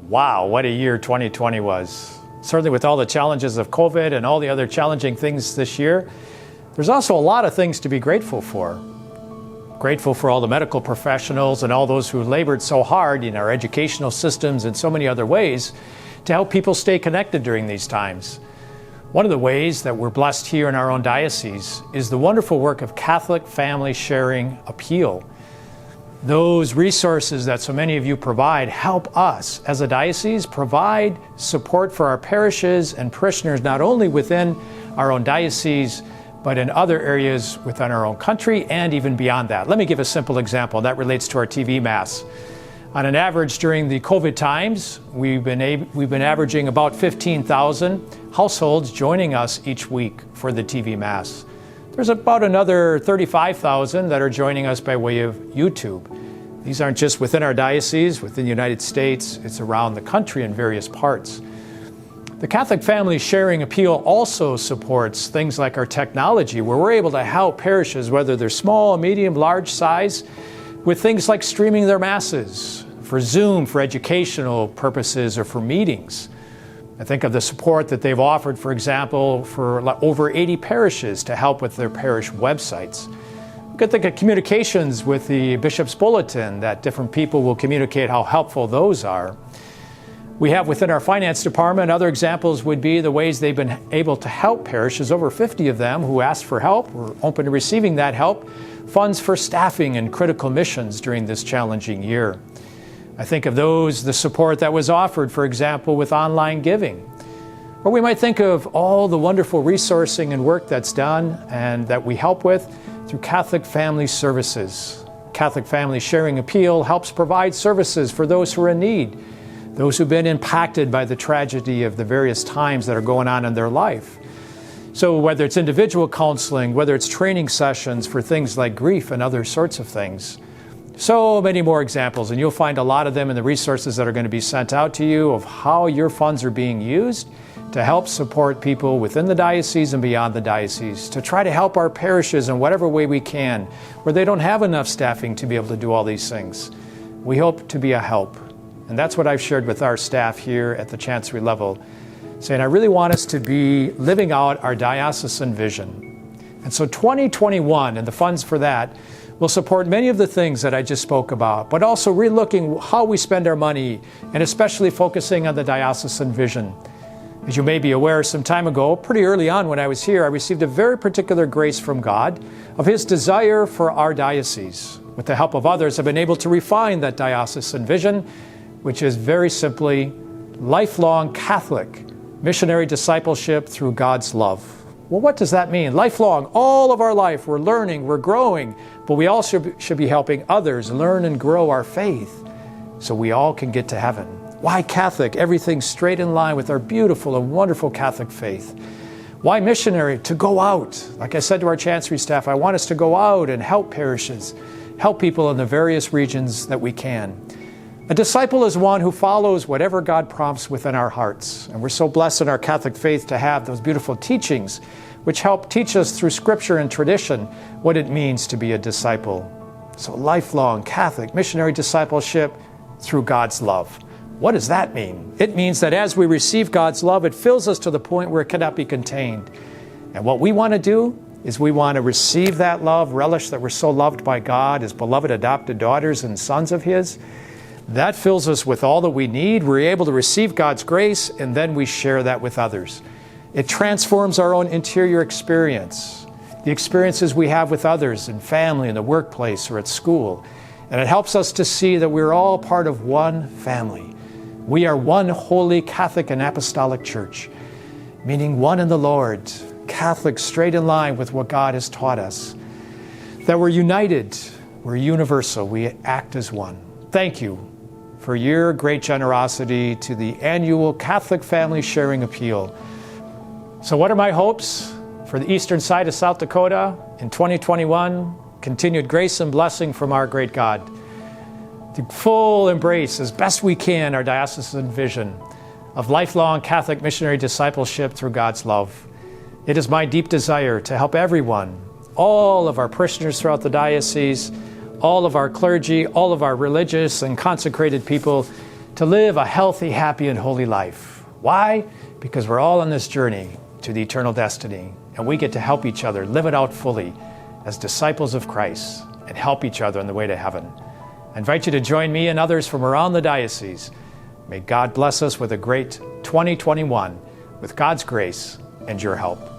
Wow, what a year 2020 was. Certainly with all the challenges of COVID and all the other challenging things this year, there's also a lot of things to be grateful for. Grateful for all the medical professionals and all those who labored so hard in our educational systems and so many other ways to help people stay connected during these times. One of the ways that we're blessed here in our own diocese is the wonderful work of Catholic Family Sharing Appeal. Those resources that so many of you provide help us as a diocese provide support for our parishes and parishioners not only within our own diocese, but in other areas within our own country and even beyond that. Let me give a simple example that relates to our TV Mass. On an average during the COVID times, we've been averaging about 15,000 households joining us each week for the TV Mass. There's about another 35,000 that are joining us by way of YouTube. These aren't just within our diocese, within the United States, it's around the country in various parts. The Catholic Family Sharing Appeal also supports things like our technology, where we're able to help parishes, whether they're small, medium, large size, with things like streaming their masses, for Zoom, for educational purposes, or for meetings. I think of the support that they've offered, for example, for over 80 parishes to help with their parish websites. You could think of communications with the Bishop's Bulletin, that different people will communicate how helpful those are. We have within our finance department, other examples would be the ways they've been able to help parishes, over 50 of them who asked for help, were open to receiving that help, funds for staffing and critical missions during this challenging year. I think of the support that was offered, for example, with online giving. Or we might think of all the wonderful resourcing and work that's done and that we help with through Catholic Family Services. Catholic Family Sharing Appeal helps provide services for those who are in need, those who've been impacted by the tragedy of the various times that are going on in their life. So whether it's individual counseling, whether it's training sessions for things like grief and other sorts of things. So many more examples, and you'll find a lot of them in the resources that are going to be sent out to you of how your funds are being used to help support people within the diocese and beyond the diocese, to try to help our parishes in whatever way we can, where they don't have enough staffing to be able to do all these things. We hope to be a help. And that's what I've shared with our staff here at the Chancery level, saying I really want us to be living out our diocesan vision. And so 2021 and the funds for that will support many of the things that I just spoke about, but also relooking how we spend our money and especially focusing on the diocesan vision. As you may be aware, some time ago, pretty early on when I was here, I received a very particular grace from God of His desire for our diocese. With the help of others, I've been able to refine that diocesan vision, which is very simply lifelong Catholic missionary discipleship through God's love. Well, what does that mean? Lifelong, all of our life, we're learning, we're growing, but we also should be helping others learn and grow our faith so we all can get to heaven. Why Catholic? Everything straight in line with our beautiful and wonderful Catholic faith. Why missionary? To go out. Like I said to our Chancery staff, I want us to go out and help parishes, help people in the various regions that we can. A disciple is one who follows whatever God prompts within our hearts. And we're so blessed in our Catholic faith to have those beautiful teachings which help teach us through Scripture and tradition what it means to be a disciple. So lifelong Catholic missionary discipleship through God's love. What does that mean? It means that as we receive God's love, it fills us to the point where it cannot be contained. And what we want to do is we want to receive that love, relish that we're so loved by God as beloved adopted daughters and sons of His. That fills us with all that we need. We're able to receive God's grace, and then we share that with others. It transforms our own interior experience, the experiences we have with others in family, in the workplace, or at school. And it helps us to see that we're all part of one family. We are one holy Catholic and Apostolic Church, meaning one in the Lord, Catholic straight in line with what God has taught us. That we're united, we're universal, we act as one. Thank you for your great generosity to the annual Catholic Family Sharing Appeal. So what are my hopes for the eastern side of South Dakota in 2021? Continued grace and blessing from our great God. To full embrace as best we can our diocesan vision of lifelong Catholic missionary discipleship through God's love. It is my deep desire to help everyone, all of our parishioners throughout the diocese, all of our clergy, all of our religious and consecrated people, to live a healthy, happy, and holy life. Why? Because we're all on this journey to the eternal destiny, and we get to help each other live it out fully as disciples of Christ and help each other on the way to heaven. I invite you to join me and others from around the diocese. May God bless us with a great 2021 with God's grace and your help.